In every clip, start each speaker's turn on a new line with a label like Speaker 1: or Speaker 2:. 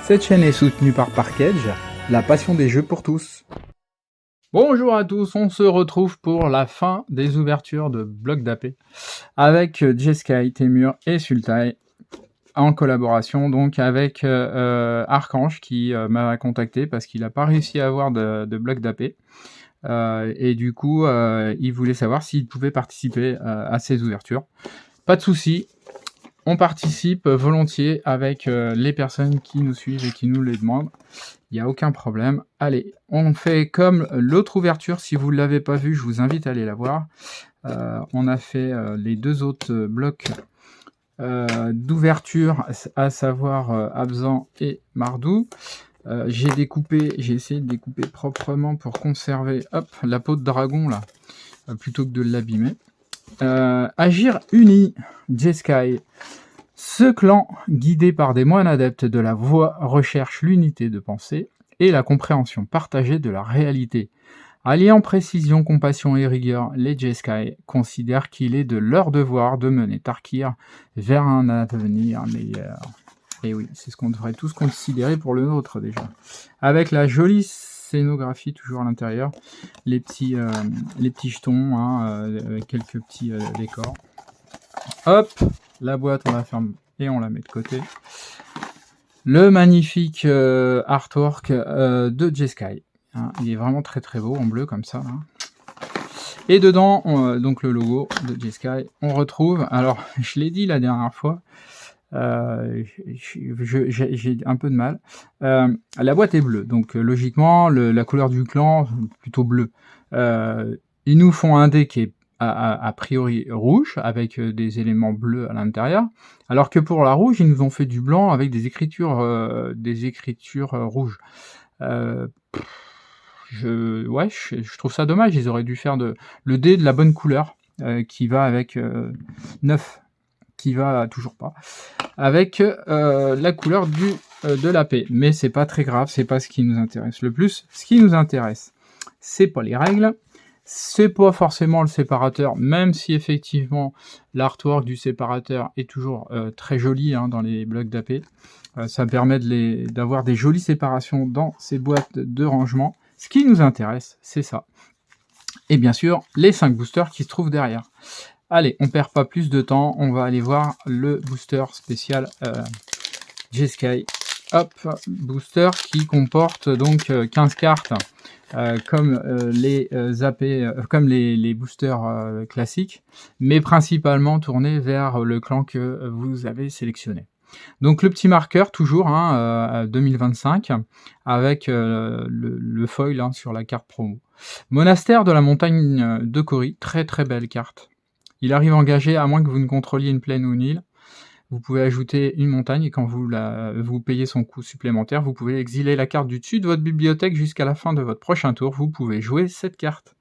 Speaker 1: Cette chaîne est soutenue par Parkedge, la passion des jeux pour tous. Bonjour à tous, on se retrouve pour la fin des ouvertures de Bloc d'AP avec Jeskai, Temur et Sultai en collaboration donc avec Archange qui m'a contacté parce qu'il n'a pas réussi à avoir de Bloc d'AP. Et du coup, il voulait savoir s'il pouvait participer à ces ouvertures. Pas de souci. On participe volontiers avec les personnes qui nous suivent et qui nous les demandent. Il n'y a aucun problème. Allez, on fait comme l'autre ouverture. Si vous ne l'avez pas vue, je vous invite à aller la voir. On a fait les deux autres blocs d'ouverture, à savoir Abzan et Mardou. J'ai essayé de découper proprement pour conserver la peau de dragon là, plutôt que de l'abîmer. Agir uni, Jeskai. Ce clan, guidé par des moines adeptes de la voie, recherche l'unité de pensée et la compréhension partagée de la réalité. Alliant précision, compassion et rigueur, les Jeskai considèrent qu'il est de leur devoir de mener Tarkir vers un avenir meilleur. Et oui, c'est ce qu'on devrait tous considérer pour le nôtre déjà. Avec la jolie scénographie toujours à l'intérieur, les petits jetons, avec quelques petits décors. Hop, la boîte on la ferme et on la met de côté. Le magnifique artwork de Jeskai. Il est vraiment très très beau en bleu comme ça. Et dedans, donc le logo de Jeskai, on retrouve, alors je l'ai dit la dernière fois, j'ai un peu de mal. La boîte est bleue, donc logiquement la couleur du clan plutôt bleu. Ils nous font un dé qui est a priori rouge avec des éléments bleus à l'intérieur, alors que pour la rouge ils nous ont fait du blanc avec des écritures rouges. Je trouve ça dommage. Ils auraient dû faire le dé de la bonne couleur qui va avec 9. Qui va toujours pas avec la couleur de la paix, mais c'est pas très grave, c'est pas ce qui nous intéresse le plus. Ce qui nous intéresse, c'est pas les règles, c'est pas forcément le séparateur, même si effectivement l'artwork du séparateur est toujours très joli dans les blocs d'AP. Ça permet d'avoir des jolies séparations dans ces boîtes de rangement. Ce qui nous intéresse, c'est ça. Et bien sûr, les 5 boosters qui se trouvent derrière. Allez, on perd pas plus de temps, on va aller voir le booster spécial Jeskai. Hop, booster qui comporte donc 15 cartes, comme les AP, comme les boosters classiques, mais principalement tournés vers le clan que vous avez sélectionné. Donc le petit marqueur toujours 2025 avec le foil sur la carte promo. Monastère de la montagne de Kori, très très belle carte. Il arrive engagé à moins que vous ne contrôliez une plaine ou une île. Vous pouvez ajouter une montagne et quand vous payez son coût supplémentaire, vous pouvez exiler la carte du dessus de votre bibliothèque jusqu'à la fin de votre prochain tour. Vous pouvez jouer cette carte.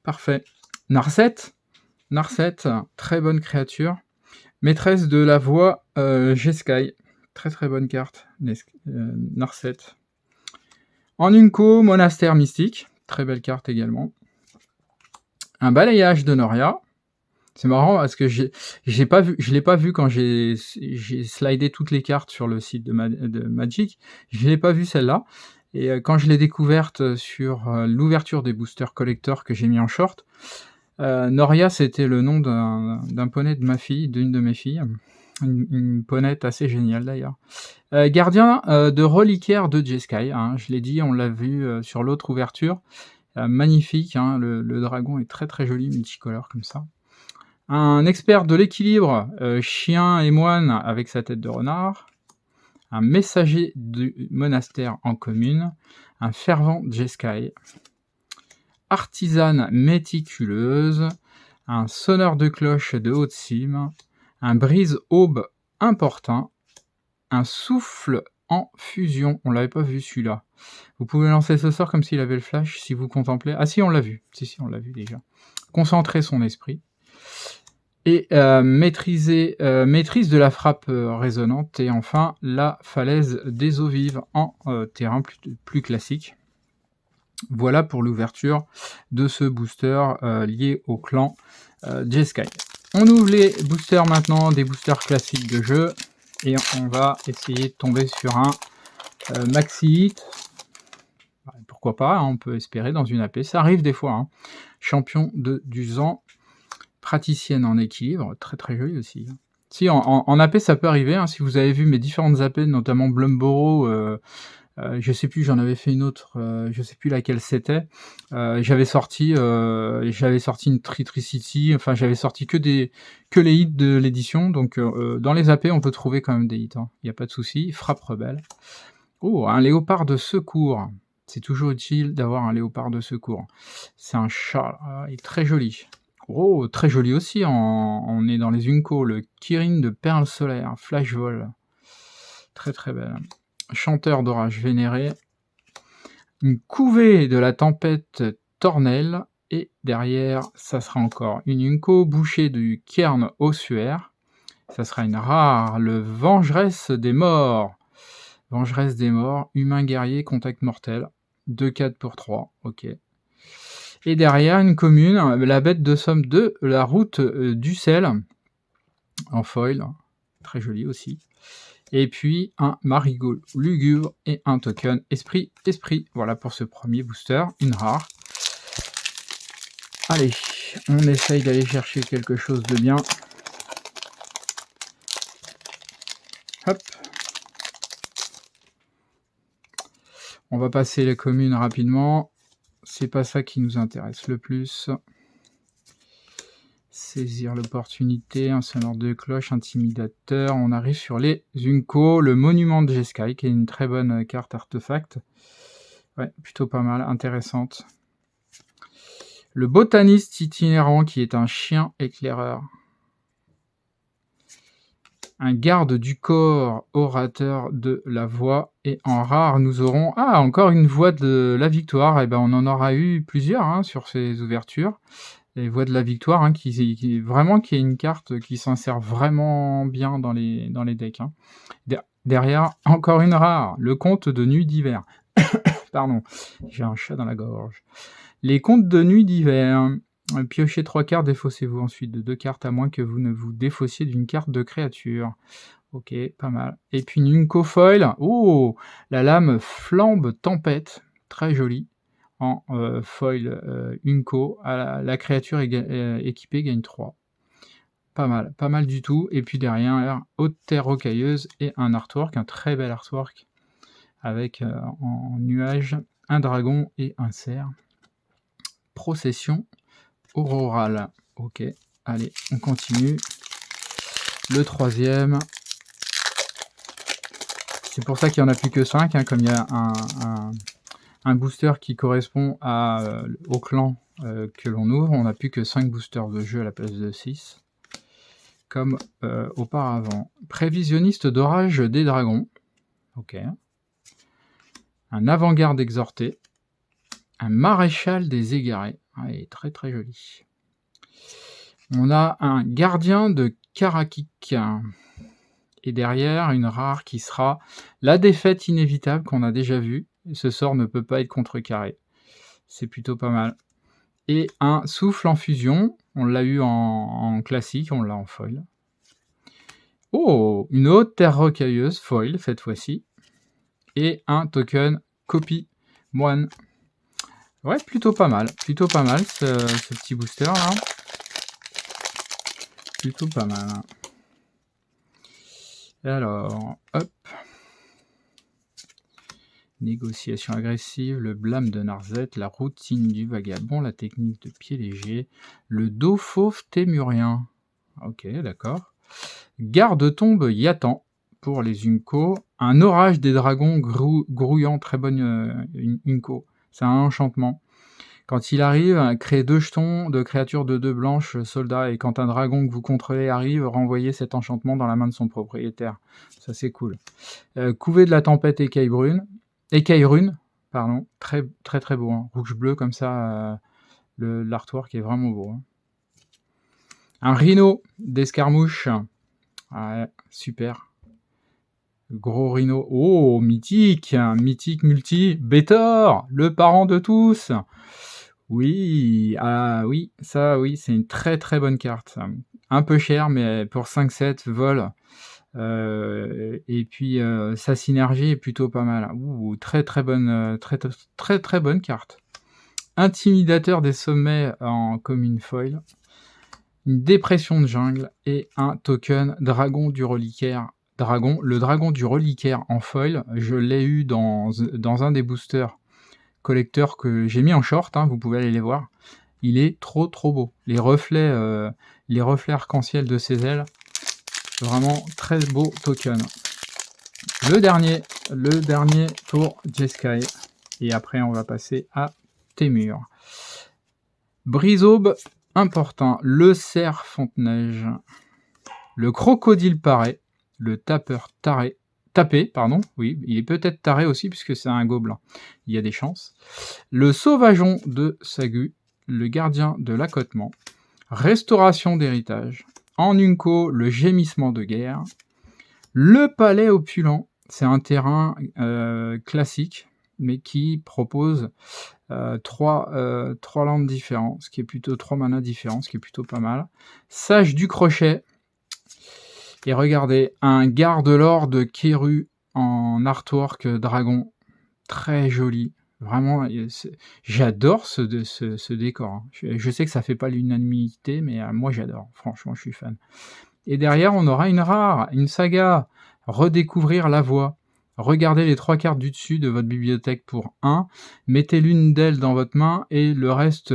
Speaker 1: Parfait. Narset, très bonne créature. Maîtresse de la voie Jeskai. Très très bonne carte. Narset. En Unco, monastère mystique. Très belle carte également. Un balayage de Noria. C'est marrant parce que je l'ai pas vu quand j'ai slidé toutes les cartes sur le site de Magic. Je l'ai pas vu celle-là. Et quand je l'ai découverte sur l'ouverture des boosters collector que j'ai mis en short, Noria c'était le nom d'un poney de ma fille, d'une de mes filles. Une ponette assez géniale d'ailleurs. Gardien de reliquaire de Jeskai. Je l'ai dit, on l'a vu sur l'autre ouverture. Magnifique, le dragon est très très joli, multicolore comme ça. Un expert de l'équilibre, chien et moine avec sa tête de renard. Un messager du monastère en commune. Un fervent Jeskai. Artisane méticuleuse. Un sonneur de cloche de haute cime. Un brise-aube importun. Un souffle en fusion. On l'avait pas vu celui-là. Vous pouvez lancer ce sort comme s'il avait le flash si vous contemplez. Ah si, on l'a vu. Si, on l'a vu déjà. Concentrer son esprit. Et maîtrise de la frappe résonante. Et enfin, la falaise des eaux vives en terrain plus classique. Voilà pour l'ouverture de ce booster lié au clan Jeskai. On ouvre les boosters maintenant, des boosters classiques de jeu. Et on va essayer de tomber sur un Maxi Hit, pourquoi pas, hein, on peut espérer dans une AP, ça arrive des fois. Hein. Champion de Duzan, praticienne en équilibre, très très joli aussi. Si, en AP, ça peut arriver, hein, si vous avez vu mes différentes AP, notamment Blumboro, je sais plus, j'en avais fait une autre, je sais plus laquelle c'était. J'avais sorti une Tritricity, enfin j'avais sorti que les hits de l'édition, donc dans les AP on peut trouver quand même des hits, hein. Il n'y a pas de souci. Frappe rebelle. Oh, un léopard de secours. C'est toujours utile d'avoir un léopard de secours. C'est un chat, il est très joli. Oh, très joli aussi, on est dans les Unco, le Kirin de perles solaires, flash vol. Très très belle. Chanteur d'orage vénéré, une couvée de la tempête Tornel, et derrière, ça sera encore une Unco bouchée du Cairn ossuaire, ça sera une rare, le Vengeresse des morts. Vengeresse des morts, humain guerrier, contact mortel, 2-4 pour 3, ok. Et derrière, une commune, la bête de somme de la route du sel, en foil, très joli aussi. Et puis un marigot lugubre et un token esprit. Voilà pour ce premier booster, une rare. Allez, on essaye d'aller chercher quelque chose de bien. Hop. On va passer les communes rapidement. C'est pas ça qui nous intéresse le plus. Saisir l'opportunité, un sonneur de cloche, intimidateur. On arrive sur les Unco, le monument de Jeskai, qui est une très bonne carte artefact. Ouais, plutôt pas mal, intéressante. Le botaniste itinérant, qui est un chien éclaireur. Un garde du corps, orateur de la voix. Et en rare, nous aurons... Ah, encore une voix de la victoire. Et ben, on en aura eu plusieurs hein, sur ces ouvertures. Les voix de la victoire, hein, qui est une carte qui s'insère vraiment bien dans les decks. Hein. Derrière, encore une rare, le conte de nuit d'hiver. Pardon, j'ai un chat dans la gorge. Les contes de nuit d'hiver. Piochez 3 cartes, défaussez-vous ensuite de 2 cartes, à moins que vous ne vous défaussiez d'une carte de créature. Ok, pas mal. Et puis une Unco foil. Oh, la lame flambe tempête, très jolie. En foil Unco, la créature équipée gagne 3. Pas mal du tout. Et puis derrière, haute terre rocailleuse et un artwork, un très bel artwork, avec en nuage un dragon et un cerf. Procession aurorale. Ok, allez, on continue. Le troisième. C'est pour ça qu'il n'y en a plus que 5, hein, comme il y a un booster qui correspond au clan que l'on ouvre. On n'a plus que 5 boosters de jeu à la place de 6. Comme auparavant. Prévisionniste d'orage des dragons. Ok. Un avant-garde exhorté. Un maréchal des égarés. Ah, il est très très joli. On a un gardien de Karakik. Et derrière, une rare qui sera la défaite inévitable qu'on a déjà vue. Ce sort ne peut pas être contrecarré. C'est plutôt pas mal. Et un souffle en fusion. On l'a eu en classique, on l'a en foil. Oh, une haute terre rocailleuse, foil cette fois-ci. Et un token copie moine. Ouais, plutôt pas mal ce petit booster là. Plutôt pas mal. Alors, hop. Négociation agressive, le blâme de Narzet, la routine du vagabond, la technique de pied léger, le dos fauve témurien. Ok, d'accord. Garde-tombe Yatan pour les Unco. Un orage des dragons grouillant, très bonne Unco. C'est un enchantement. Quand il arrive, créez 2 jetons de créatures de 2 blanches, soldats, et quand un dragon que vous contrôlez arrive, renvoyez cet enchantement dans la main de son propriétaire. Ça, c'est cool. Couvée de la tempête écaille rune, pardon. Très très très beau. Hein. Rouge-bleu comme ça, l'artwork est vraiment beau. Hein. Un rhino d'escarmouche. Ouais, super. Gros rhino. Oh, mythique. Mythique multi. Bétor, le parent de tous. Oui, oui, ça, oui, c'est une très très bonne carte. Un peu cher, mais pour 5-7 vol, Et puis sa synergie est plutôt pas mal. Ouh, très très bonne, très bonne carte. Intimidateur des sommets en commune foil, une dépression de jungle et un token dragon du reliquaire. Le dragon du reliquaire en foil, je l'ai eu dans un des boosters collecteurs que j'ai mis en short, hein, vous pouvez aller les voir. Il est trop beau. Les reflets arc-en-ciel de ses ailes, vraiment très beau token. Le dernier pour Jeskai. Et après, on va passer à Témur. Brise-aube important. Le cerf fonte-neige. Le crocodile paré. Le tapeur tapé, pardon. Oui, il est peut-être taré aussi puisque c'est un gobelin. Il y a des chances. Le sauvageon de Sagu. Le gardien de l'accotement. Restauration d'héritage. En Unco, le gémissement de guerre. Le palais opulent. C'est un terrain classique, mais qui propose 3 landes différents, ce qui est plutôt 3 manas différents, ce qui est plutôt pas mal. Sage du crochet. Et regardez, un garde-lord de Keru en artwork dragon. Très joli. Vraiment, j'adore ce décor. Hein. Je sais que ça fait pas l'unanimité, mais moi j'adore. Franchement, je suis fan. Et derrière, on aura une rare, une saga. Redécouvrir la voix. Regardez les 3 cartes du dessus de votre bibliothèque pour 1. Mettez l'une d'elles dans votre main et le reste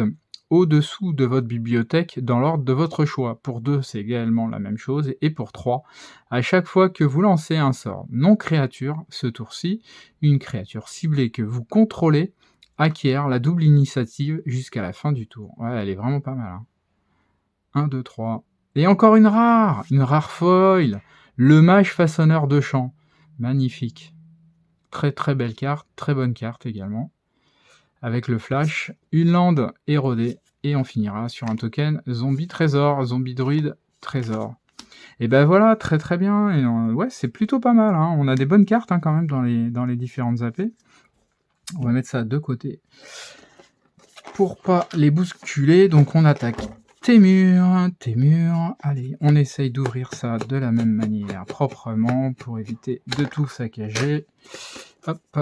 Speaker 1: au-dessous de votre bibliothèque dans l'ordre de votre choix. Pour 2, c'est également la même chose. Et pour 3, à chaque fois que vous lancez un sort non-créature, ce tour-ci, une créature ciblée que vous contrôlez acquiert la double initiative jusqu'à la fin du tour. Ouais, elle est vraiment pas mal. Hein. 1, 2, 3. Et encore une rare foil. Le mage façonneur de champ. Magnifique. Très très belle carte, très bonne carte également. Avec le flash, une lande érodée, et on finira sur un token zombie trésor, zombie druide trésor. Et ben voilà, très très bien, et ouais, c'est plutôt pas mal, hein. On a des bonnes cartes hein, quand même dans les différentes AP. On va mettre ça de côté pour pas les bousculer, donc on attaque Témur, allez, on essaye d'ouvrir ça de la même manière, proprement, pour éviter de tout saccager. Hop,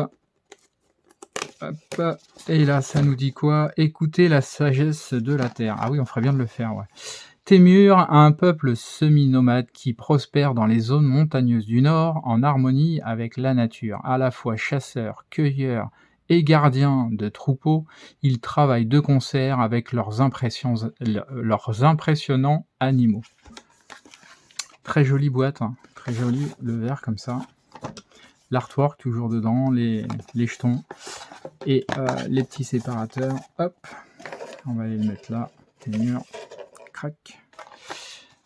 Speaker 1: et là, ça nous dit quoi? Écoutez la sagesse de la terre. Ah oui, on ferait bien de le faire, ouais. Témur a un peuple semi-nomade qui prospère dans les zones montagneuses du nord, en harmonie avec la nature. À la fois chasseurs, cueilleurs et gardiens de troupeaux, ils travaillent de concert avec leurs impressionnants animaux. Très jolie boîte, hein. Très joli, le vert comme ça. L'artwork toujours dedans, les jetons et les petits séparateurs. Hop, on va aller le mettre là. Témur, crac.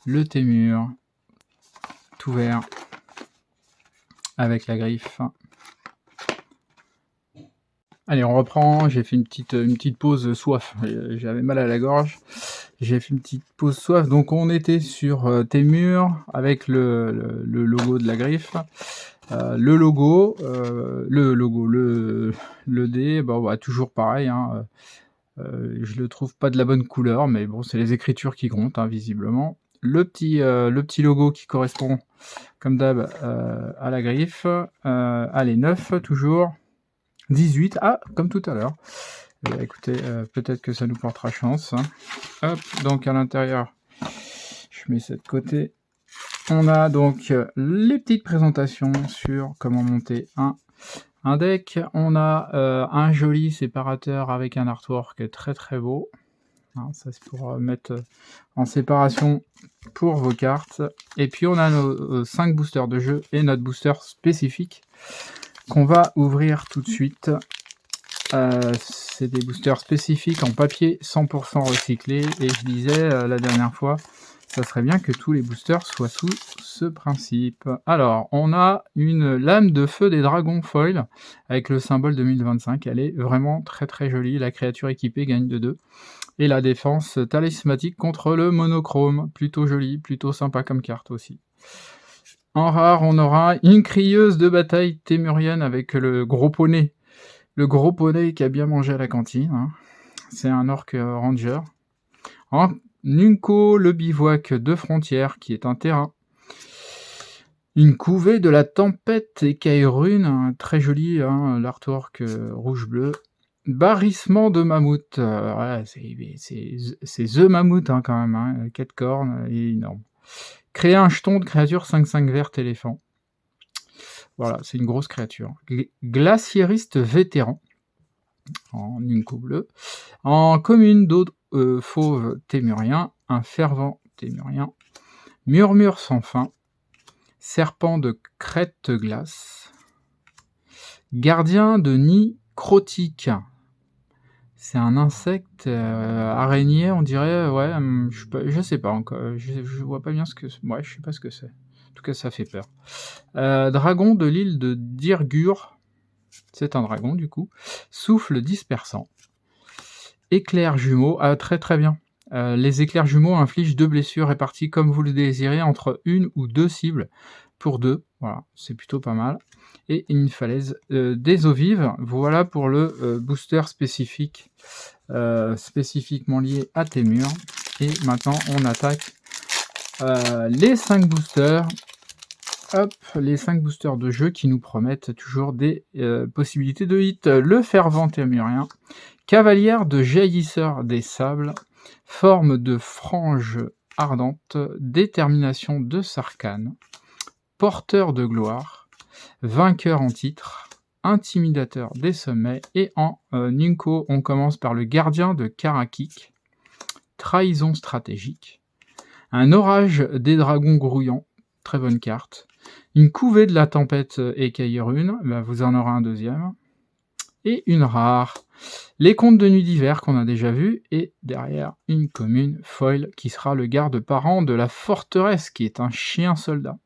Speaker 1: Le Témur, tout vert, avec la griffe. Allez, on reprend. J'ai fait une petite pause soif. J'avais mal à la gorge. J'ai fait une petite pause soif. Donc on était sur Témur avec le logo de la griffe. Le dé, bah, toujours pareil. Hein, je le trouve pas de la bonne couleur, mais bon, c'est les écritures qui comptent, hein, visiblement. Le petit logo qui correspond, comme d'hab, à la griffe. Allez, 9 toujours. 18, comme tout à l'heure. Écoutez, peut-être que ça nous portera chance. Hein. Hop, donc à l'intérieur, je mets ça de côté. On a donc les petites présentations sur comment monter un deck. On a un joli séparateur avec un artwork très très beau. Hein, ça c'est pour mettre en séparation pour vos cartes. Et puis on a nos 5 boosters de jeu et notre booster spécifique qu'on va ouvrir tout de suite. C'est des boosters spécifiques en papier 100% recyclé. Et je disais la dernière fois, ça serait bien que tous les boosters soient sous ce principe. Alors, on a une lame de feu des dragons foil avec le symbole 2025. Elle est vraiment très très jolie. La créature équipée gagne de 2. Et la défense talismatique contre le monochrome. Plutôt jolie, plutôt sympa comme carte aussi. En rare, on aura une crieuse de bataille témurienne avec le gros poney. Le gros poney qui a bien mangé à la cantine. Hein. C'est un orc ranger. En Nunco, le bivouac de frontière, qui est un terrain. Une couvée de la tempête écaille rune, hein, très joli, hein, l'artwork rouge-bleu. Barrissement de mammouth, voilà, c'est The Mammouth hein, quand même, hein, 4 cornes et énorme. Créer un jeton de créature 5/5 verte éléphant. Voilà, c'est une grosse créature. Glaciériste vétéran, en Nunco bleu. En commune d'eau fauve témurien, un fervent témurien. Murmure sans fin. Serpent de crête glace. Gardien de nid crotique. C'est un insecte araignée, on dirait, ouais, je sais pas encore, je vois pas bien ce que c'est. Ouais, je sais pas ce que c'est. En tout cas, ça fait peur. Dragon de l'île de Dirgur. C'est un dragon, du coup. Souffle dispersant. Éclair jumeau. Ah, très très bien. Les éclairs jumeaux infligent 2 blessures réparties comme vous le désirez entre 1 ou 2 cibles pour 2. Voilà, c'est plutôt pas mal. Et une falaise des eaux vives. Voilà pour le booster spécifique, spécifiquement lié à Témur. Et maintenant, on attaque les 5 boosters. Hop, les 5 boosters de jeu qui nous promettent toujours des possibilités de hit. Le fervent témurien. Cavalière de jaillisseur des sables. Forme de frange ardente. Détermination de Sarkhan. Porteur de gloire. Vainqueur en titre. Intimidateur des sommets. Et en Nunco, on commence par le gardien de Karakik. Trahison stratégique. Un orage des dragons grouillants. Très bonne carte. Une couvée de la tempête écaille rune. Bah, vous en aurez un deuxième. Et une rare. Les contes de nuit d'hiver qu'on a déjà vu. Et derrière, une commune foil qui sera le garde-parent de la forteresse, qui est un chien soldat.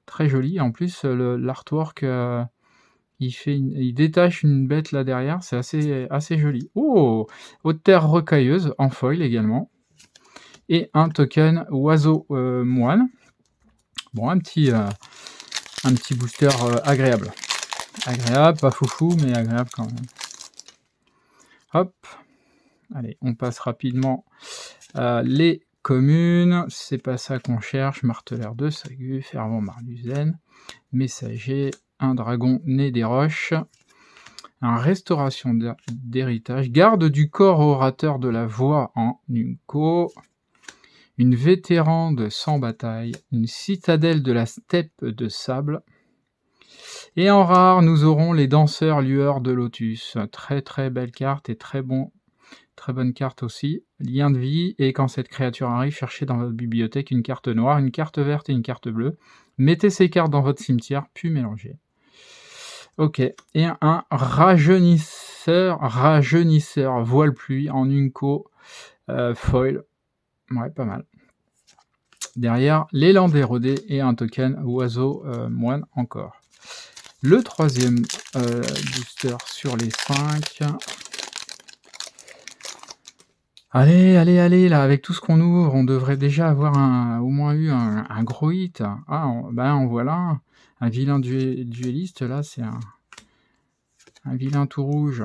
Speaker 1: Très joli. En plus, l'artwork, il détache une bête là derrière. C'est assez joli. Oh, haute terre rocailleuse en foil également. Et un token oiseau moine. Bon, un petit booster agréable. Agréable, pas foufou, mais agréable quand même. Hop. Allez, on passe rapidement à les communes. C'est pas ça qu'on cherche. Marteleur de Sagu, fervent Marluzen, messager, un dragon né des roches, un restauration d'héritage, garde du corps orateur de la voix en Nunco, une vétéran de 100 batailles, une citadelle de la steppe de sable. Et en rare, nous aurons les danseurs lueurs de lotus. Très très belle carte et très bonne carte aussi. Lien de vie, et quand cette créature arrive, cherchez dans votre bibliothèque une carte noire, une carte verte et une carte bleue. Mettez ces cartes dans votre cimetière, puis mélangez. Ok, et un rajeunisseur voile pluie en Nunco foil. Ouais, pas mal. Derrière, l'élan d'érodé et un token oiseau moine encore. Le troisième booster sur les 5. Allez, là, avec tout ce qu'on ouvre, on devrait déjà avoir au moins eu un gros hit. Ah, en voilà un vilain dueliste, là, c'est un vilain tout rouge.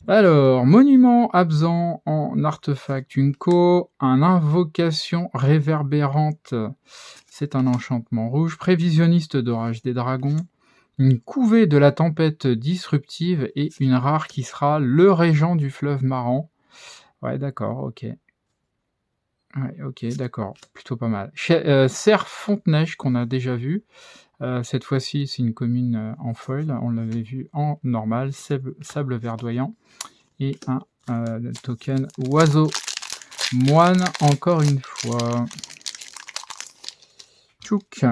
Speaker 1: Alors, monument absent en artefact Nunco, un invocation réverbérante, c'est un enchantement rouge, prévisionniste d'orage des dragons, une couvée de la tempête disruptive et une rare qui sera le régent du fleuve marrant. Ouais, d'accord, ok. Ouais, ok, d'accord, plutôt pas mal. Cerf Fonteneige qu'on a déjà vu. Cette fois-ci, c'est une commune en foil. On l'avait vu en normal. Sable verdoyant. Et un token oiseau moine, encore une fois. Tchouk.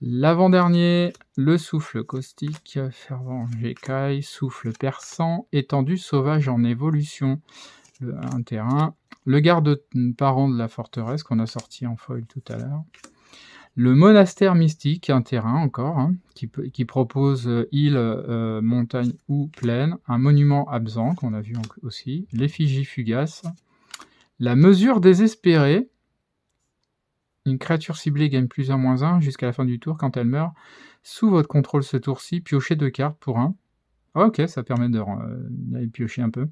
Speaker 1: L'avant-dernier, le souffle caustique, fervent Jekai, souffle perçant, étendu sauvage en évolution, un terrain. Le garde-parent de la forteresse qu'on a sorti en foil tout à l'heure. Le monastère mystique, un terrain encore, hein, qui propose île, montagne ou plaine. Un monument absent qu'on a vu aussi. L'effigie fugace. La mesure désespérée. Une créature ciblée gagne +1/-1 jusqu'à la fin du tour. Quand elle meurt, sous votre contrôle ce tour-ci, piochez 2 cartes pour 1. Ah, ok, ça permet d'aller piocher un peu.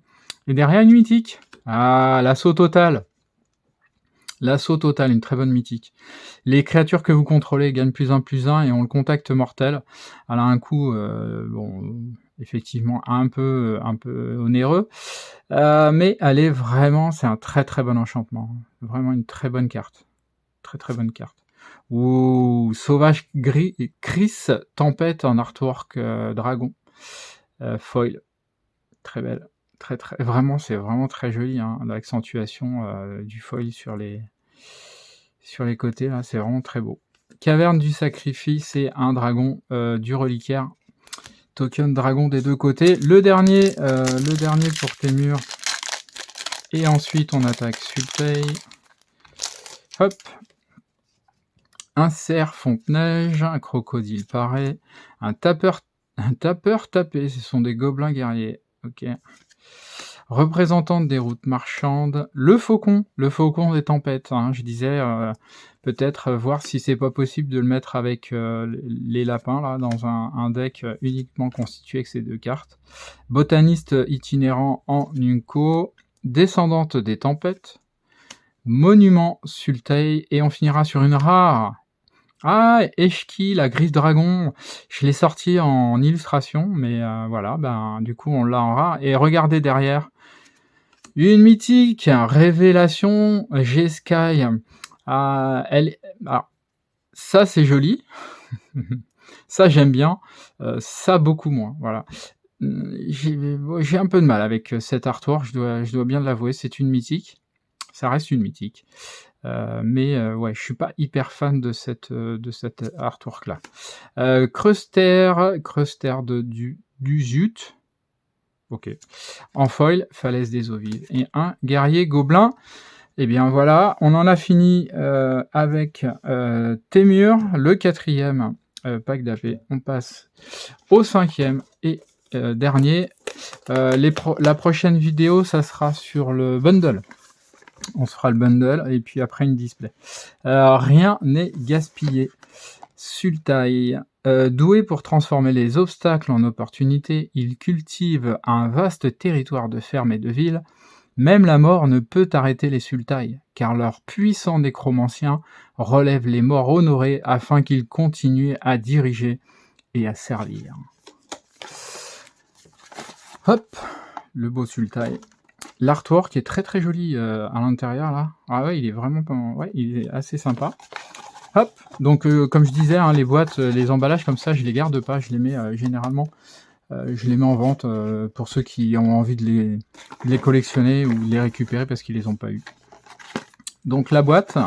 Speaker 1: Et derrière, une mythique. Ah, l'assaut total. L'assaut total, une très bonne mythique. Les créatures que vous contrôlez gagnent +1/+1 et ont le contact mortel. Elle a un coût, bon, effectivement un peu onéreux, mais elle est vraiment c'est un très, très bon enchantement. Vraiment une très bonne carte. Très, très bonne carte. Ou Sauvage Chris Tempête en artwork, dragon, foil. Très belle. Très, très vraiment, c'est vraiment très joli, hein, l'accentuation, du foil sur les côtés là, c'est vraiment très beau. Caverne du sacrifice et un dragon, du reliquaire. Token dragon des deux côtés. Le dernier pour Témur. Et ensuite on attaque Sultai. Hop. Un cerf fonte-neige, un crocodile paré, un tapeur tapé, ce sont des gobelins guerriers. Ok. Représentante des routes marchandes, le faucon des tempêtes, hein, je disais, peut-être voir si c'est pas possible de le mettre avec les lapins, là, dans un deck uniquement constitué avec ces deux cartes. Botaniste itinérant en Nunco, descendante des tempêtes, monument Sultai, et on finira sur une rare. Ah, Eshki, la grise dragon, je l'ai sorti en illustration, mais voilà, ben, du coup on l'a en rare, et regardez derrière, une mythique, révélation, G-Sky, alors, ça c'est joli, ça j'aime bien, ça beaucoup moins, voilà. J'ai un peu de mal avec cet artwork, je dois bien l'avouer, c'est une mythique, ça reste une mythique. Mais ouais, je suis pas hyper fan de cet artwork là. Cruster du Zut. Ok. En foil, falaise des eaux vives. Et un guerrier gobelin. Et bien voilà, on en a fini avec Témur, le 4e pack d'AP. On passe au 5e et dernier. La prochaine vidéo, ça sera sur le bundle. On se fera le bundle et puis après une display. Rien n'est gaspillé. Sultai, doué pour transformer les obstacles en opportunités, il cultive un vaste territoire de fermes et de villes. Même la mort ne peut arrêter les Sultai, car leur puissant nécromancien relève les morts honorés afin qu'ils continuent à diriger et à servir. Hop, le beau Sultai. L'artwork est très très joli à l'intérieur là. Ah ouais, il est vraiment pas... ouais, il est assez sympa. Hop, donc comme je disais, hein, les boîtes, les emballages comme ça, je les garde pas, je les mets généralement, je les mets en vente pour ceux qui ont envie de les collectionner ou de les récupérer parce qu'ils les ont pas eu. Donc la boîte,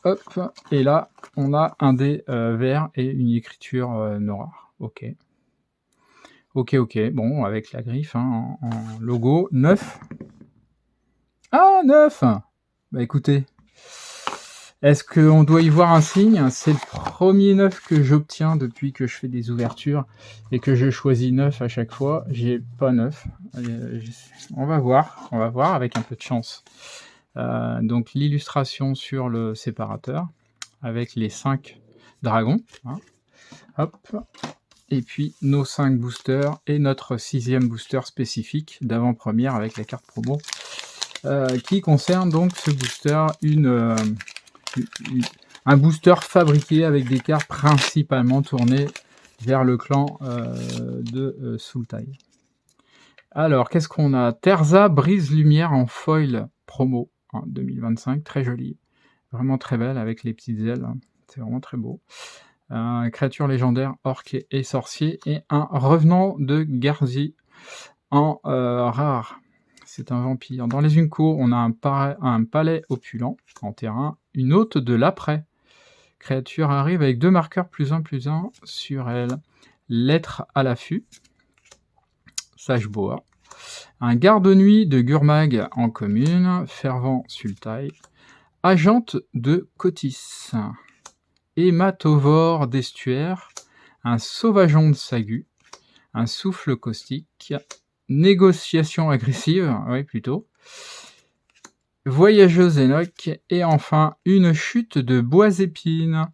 Speaker 1: hop, et là on a un dé vert et une écriture noire. Ok. Ok, bon, avec la griffe, hein, en logo, 9. Ah, 9! Bah écoutez, est-ce qu'on doit y voir un signe? C'est le premier 9 que j'obtiens depuis que je fais des ouvertures et que je choisis 9 à chaque fois. J'ai pas 9. On va voir avec un peu de chance. Donc l'illustration sur le séparateur avec les 5 dragons. Hein. Hop. Et puis nos 5 boosters et notre 6e booster spécifique d'avant-première avec la carte promo qui concerne donc ce booster, un booster fabriqué avec des cartes principalement tournées vers le clan de Sultai. Alors, qu'est-ce qu'on a? Terza Brise Lumière en foil promo, hein, 2025, très jolie, vraiment très belle avec les petites ailes, hein. C'est vraiment très beau. Créature légendaire, orc et sorcier, et un revenant de Garzi en rare. C'est un vampire. Dans les Unco, on a un palais opulent en terrain, une hôte de l'après. Créature arrive avec 2 marqueurs +1/+1 sur elle. Lettre à l'affût. Sage Boa. Un garde-nuit de Gurmag en commune. Fervent Sultai. Agente de Cotis. Hématovore d'Estuaire, un sauvageon de Sagu, un souffle caustique, négociation agressive, oui plutôt, voyageuse Enoch, et enfin une chute de bois épines.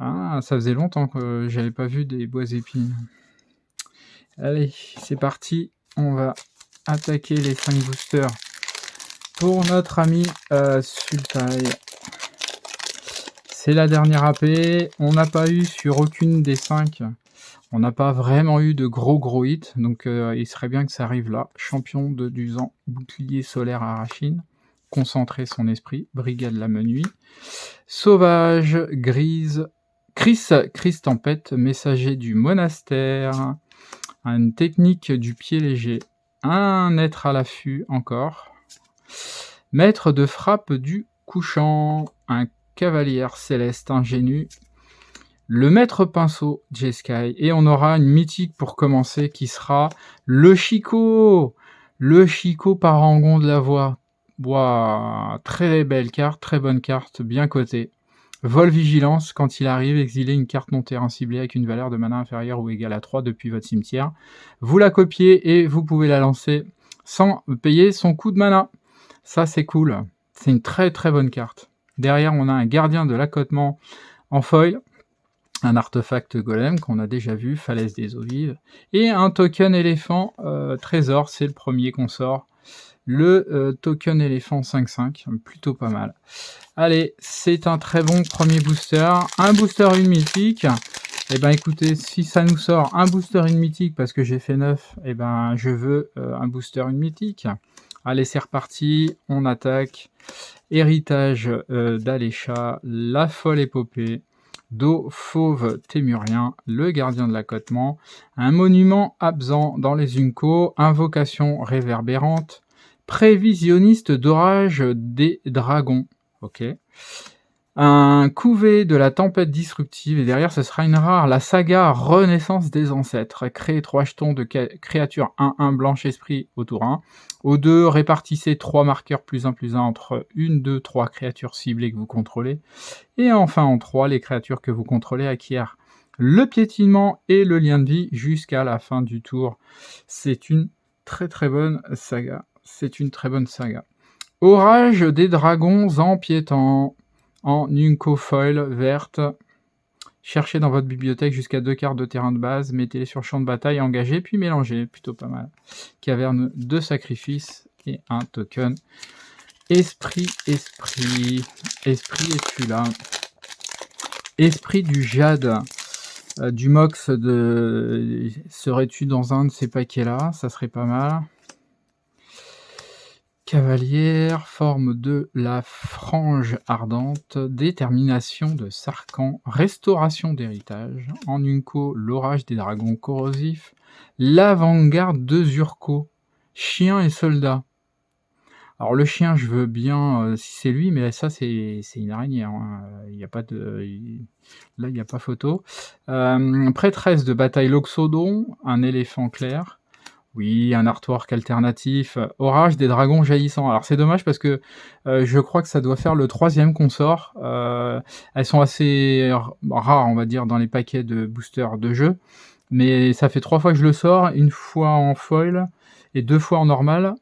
Speaker 1: Ah, ça faisait longtemps que j'avais pas vu des bois épines. Allez, c'est parti, on va attaquer les 5 boosters pour notre ami Sultai. C'est la dernière AP. On n'a pas eu sur aucune des 5. On n'a pas vraiment eu de gros hits, donc il serait bien que ça arrive là. Champion de Duzan, bouclier solaire Arachine, concentrer son esprit, brigade la menuit, sauvage, grise, Chris Tempête, messager du monastère, une technique du pied léger, un être à l'affût encore, maître de frappe du couchant, un cavalière céleste ingénu, le maître pinceau Jeskai, et on aura une mythique pour commencer qui sera le Chico Parangon de la voix. Wow, très belle carte, très bonne carte, bien cotée. Vol vigilance, quand il arrive, exilez une carte non terrain ciblée avec une valeur de mana inférieure ou égale à 3 depuis votre cimetière. Vous la copiez et vous pouvez la lancer sans payer son coût de mana. Ça c'est cool, c'est une très bonne carte. Derrière on a un gardien de l'accotement en foil, un artefact golem qu'on a déjà vu, falaise des eaux vives, et un token éléphant trésor, c'est le premier qu'on sort. Le token éléphant 5/5, plutôt pas mal. Allez, c'est un très bon premier booster. Un booster, une mythique. Et ben écoutez, si ça nous sort un booster, une mythique, parce que j'ai fait 9, et ben je veux un booster, une mythique. Allez, c'est reparti, on attaque. Héritage d'Alécha, la folle épopée, Do Fauve Témurien, le gardien de l'accotement, un monument absent dans les Unco, invocation réverbérante, prévisionniste d'orage des dragons, ok. Un couvé de la tempête disruptive, et derrière ce sera une rare, la saga Renaissance des ancêtres. Créez 3 jetons de créatures 1/1 blanche esprit au tour 1. Au 2, répartissez 3 marqueurs +1/+1 entre 1, 2, 3 créatures ciblées que vous contrôlez. Et enfin en 3, les créatures que vous contrôlez acquièrent le piétinement et le lien de vie jusqu'à la fin du tour. C'est une très bonne saga. C'est une très bonne saga. Orage des dragons empiétants. En Unco foil verte, cherchez dans votre bibliothèque jusqu'à 2 cartes de terrain de base, mettez-les sur champ de bataille, engagez, puis mélangez, plutôt pas mal. Caverne de sacrifice et un token. Esprit, es-tu là? Esprit du jade, du mox de... Serais-tu dans un de ces paquets-là? Ça serait pas mal. Cavalière, forme de la frange ardente, détermination de Sarkhan, restauration d'héritage, en Unco, l'orage des dragons corrosifs, l'avant-garde de Zurko, chien et soldat. Alors le chien, je veux bien si c'est lui, mais ça c'est une araignée, hein. Il n'y a pas de... Là, il n'y a pas photo. Prêtresse de bataille Loxodon, un éléphant clair. Oui, un artwork alternatif, orage des dragons jaillissants. Alors c'est dommage parce que je crois que ça doit faire le 3e qu'on sort. Elles sont assez rares, on va dire, dans les paquets de boosters de jeu. Mais ça fait 3 fois que je le sors, 1 fois en foil et 2 fois en normal.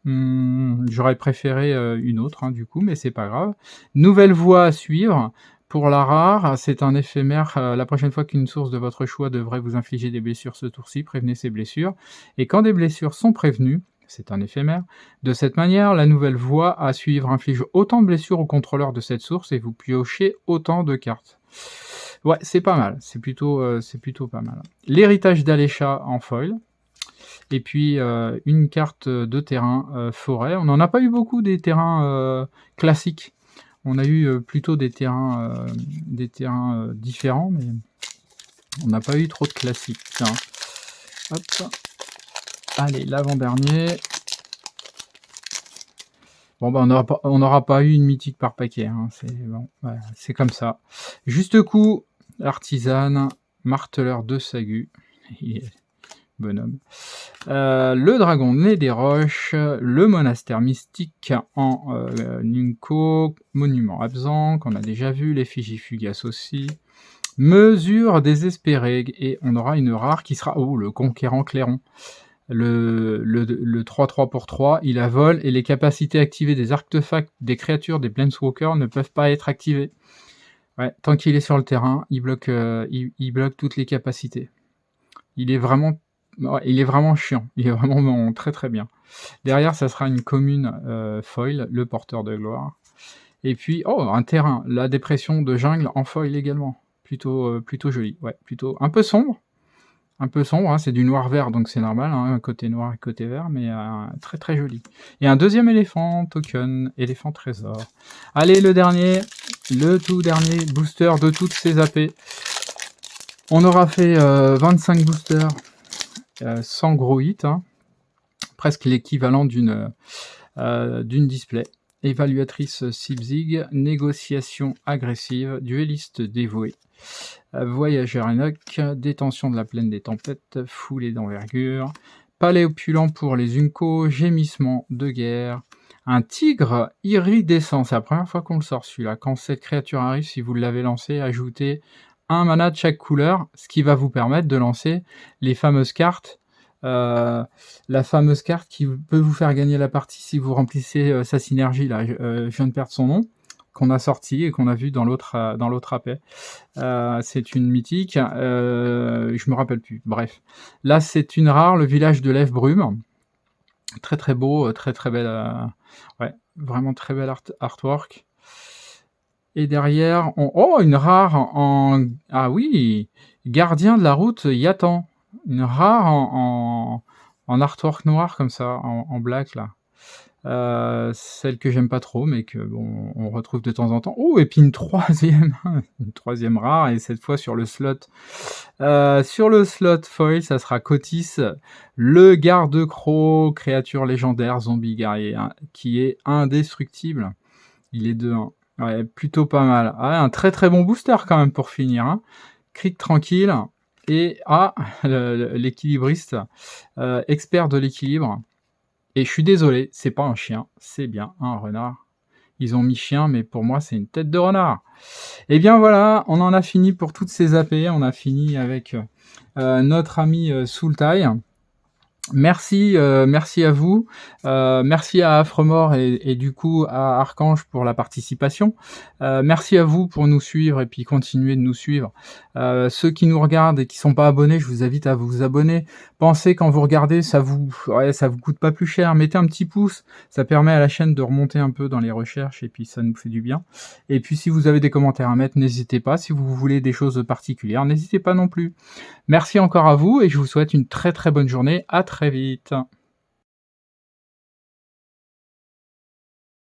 Speaker 1: J'aurais préféré une autre, hein, du coup, mais c'est pas grave. Nouvelle voie à suivre. Pour la rare, c'est un éphémère. La prochaine fois qu'une source de votre choix devrait vous infliger des blessures ce tour-ci, prévenez ces blessures. Et quand des blessures sont prévenues, c'est un éphémère, de cette manière, la nouvelle voie à suivre inflige autant de blessures au contrôleur de cette source et vous piochez autant de cartes. Ouais, c'est pas mal, c'est plutôt pas mal. L'héritage d'Alécha en foil. Et puis une carte de terrain forêt. On n'en a pas eu beaucoup des terrains classiques. On a eu plutôt des terrains différents, mais on n'a pas eu trop de classiques. Tiens. Hop. Allez, l'avant-dernier. Bon, bah, on n'aura pas eu une mythique par paquet. Hein. Bon, voilà, c'est comme ça. Juste coup, artisane, marteleur de Sagu. Bonhomme. Le dragon né des roches, le monastère mystique en Nunco, monument absent, qu'on a déjà vu, l'effigie fugace aussi, mesure désespérée, et on aura une rare qui sera, le conquérant clairon. Le 3/3 pour 3, il a vol, et les capacités activées des artefacts, des créatures, des planeswalkers ne peuvent pas être activées. Ouais, tant qu'il est sur le terrain, il bloque toutes les capacités. Il est vraiment Ouais, il est vraiment chiant. Il est vraiment très, très bien. Derrière, ça sera une commune, foil, le porteur de gloire. Et puis oh, un terrain, la dépression de jungle en foil également. Plutôt joli, ouais, plutôt un peu sombre, hein, c'est du noir-vert, donc c'est normal, hein, côté noir et côté vert, mais très, très joli. Et un deuxième éléphant token, éléphant trésor. Allez, le tout dernier booster de toutes ces AP. On aura fait 25 boosters, sans gros hit, hein, presque l'équivalent d'une display. Évaluatrice Sibzig, négociation agressive, duelliste dévoué, voyageur Enoch, détention de la plaine des tempêtes, foulée d'envergure, palais opulent pour les Unco, gémissement de guerre, un tigre iridescent, c'est la première fois qu'on le sort celui-là. Quand cette créature arrive, si vous l'avez lancé, ajoutez un mana de chaque couleur, ce qui va vous permettre de lancer les fameuses cartes. La fameuse carte qui peut vous faire gagner la partie si vous remplissez sa synergie, là, je viens de perdre son nom, qu'on a sorti et qu'on a vu dans l'autre AP. C'est une mythique, je me rappelle plus, bref. Là, c'est une rare, le village de l'Ève Brume. Très très beau, très très belle, ouais, vraiment très belle artwork. Et derrière, oh, une rare en... Ah oui, gardien de la route Yatan. Une rare en artwork noir comme ça, en black là. Celle que j'aime pas trop, mais que bon, on retrouve de temps en temps. Oh, et puis une troisième rare, et cette fois sur le slot. Sur le slot foil, ça sera Cotis, le garde-croc, créature légendaire, zombie guerrier, hein, qui est indestructible. Il est 2-1. Ouais, plutôt pas mal. Ah, un très très bon booster quand même pour finir. Hein. Cric tranquille. Et l'équilibriste, expert de l'équilibre. Et je suis désolé, c'est pas un chien, c'est bien un renard. Ils ont mis chien, mais pour moi c'est une tête de renard. Et bien voilà, on en a fini pour toutes ces AP. On a fini avec notre ami Sultai. Merci à vous, merci à Affremort et du coup à Archange pour la participation. Merci à vous pour nous suivre et puis continuer de nous suivre. Ceux qui nous regardent et qui sont pas abonnés, je vous invite à vous abonner. Pensez quand vous regardez, ça vous coûte pas plus cher. Mettez un petit pouce, ça permet à la chaîne de remonter un peu dans les recherches et puis ça nous fait du bien. Et puis si vous avez des commentaires à mettre, n'hésitez pas. Si vous voulez des choses particulières, n'hésitez pas non plus. Merci encore à vous et je vous souhaite une très très bonne journée. À très vite.